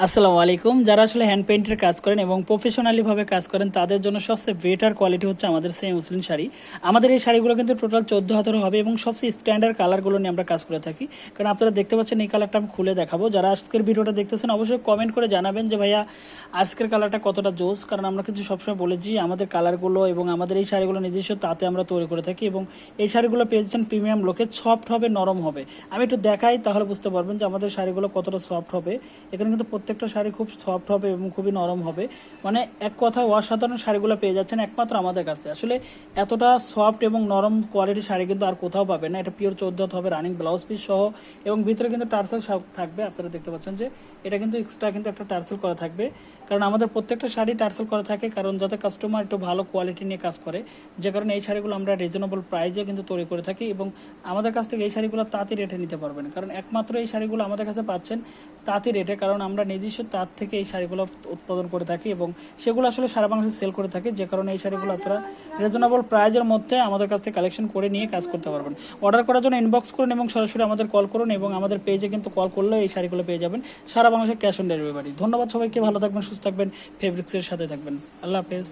আসসালামু আলাইকুম। যারা আসলে হ্যান্ড পেইন্টের কাজ করেন এবং প্রফেশনালি ভাবে কাজ করেন তাদের জন্য সবচেয়ে বেটার কোয়ালিটি হচ্ছে আমাদের সেই মুসলিম শাড়ি। আমাদের এই শাড়িগুলো কিন্তু টোটাল 14 হাতের হবে এবং সবচেয়ে স্ট্যান্ডার্ড কালারগুলো নিয়ে আমরা কাজ করে থাকি। কারণ আপনারা দেখতে পাচ্ছেন এই কালারটা আমি খুলে দেখাবো। যারা আজকের ভিডিওটা দেখতেছেন অবশ্যই কমেন্ট করে জানাবেন যে ভাইয়া আজকের কালারটা কতটা জোস। কারণ আমরা কিন্তু সবসময় বলেছি আমাদের কালারগুলো এবং আমাদের এই শাড়িগুলো নিজস্ব তাতে আমরা তৈরি করে থাকি এবং এই শাড়িগুলো পেয়েছেন প্রিমিয়াম লোকে, সফট হবে, নরম হবে। আমি একটু দেখাই তাহলে বুঝতে পারবেন যে আমাদের শাড়িগুলো কতটা সফট হবে। এখানে কিন্তু প্রত্যেকটা শাড়ি খুব সফট হবে এবং খুবই নরম হবে। মানে এক কথায় অসাধারণ শাড়িগুলো পেয়ে যাচ্ছেন একমাত্র আমাদের কাছে। আসলে এতটা সফট এবং নরম কোয়ালিটির শাড়ি কিন্তু আর কোথাও পাবে না। এটা পিওর 14 হবে, রানিং ব্লাউজ পিস সহ এবং ভিতরে কিন্তু টার্সেল থাকবে। আপনারা দেখতে পাচ্ছেন যে এটা কিন্তু এক্সট্রা কিন্তু একটা টার্সেল করা থাকবে। কারণ আমাদের প্রত্যেকটা শাড়ি টার্সেল করা থাকে, কারণ যাতে কাস্টমার একটু ভালো কোয়ালিটি নিয়ে কাজ করে, যে কারণে এই শাড়িগুলো আমরা রিজনেবল প্রাইসে কিন্তু তৈরি করে থাকি এবং আমাদের কাছ থেকে এই শাড়িগুলো তাঁতি রেটে নিতে পারবেন। কারণ একমাত্র এই শাড়িগুলো আমাদের কাছে পাচ্ছেন তাঁতি রেটে, কারণ আমরা নিজস্ব তাঁত থেকে এই শাড়িগুলো উৎপাদন করে থাকি এবং সেগুলো আসলে সারা বাংলাদেশে সেল করে থাকি, যে কারণে এই শাড়িগুলো আপনারা রিজনেবল প্রাইজের মধ্যে আমাদের কাছ থেকে কালেকশন করে নিয়ে কাজ করতে পারবেন। অর্ডার করার জন্য ইনবক্স করুন এবং সরাসরি আমাদের কল করুন এবং আমাদের পেজে কিন্তু কল করলেও এই শাড়িগুলো পেয়ে যাবেন সারা বাংলাদেশে ক্যাশ অন ডেলিভারি। ধন্যবাদ সবাইকে, ভালো থাকবেন, সুস্থ থাকবেন, ফেব্রিক্সের সাথে থাকবেন। আল্লাহ হাফেজ।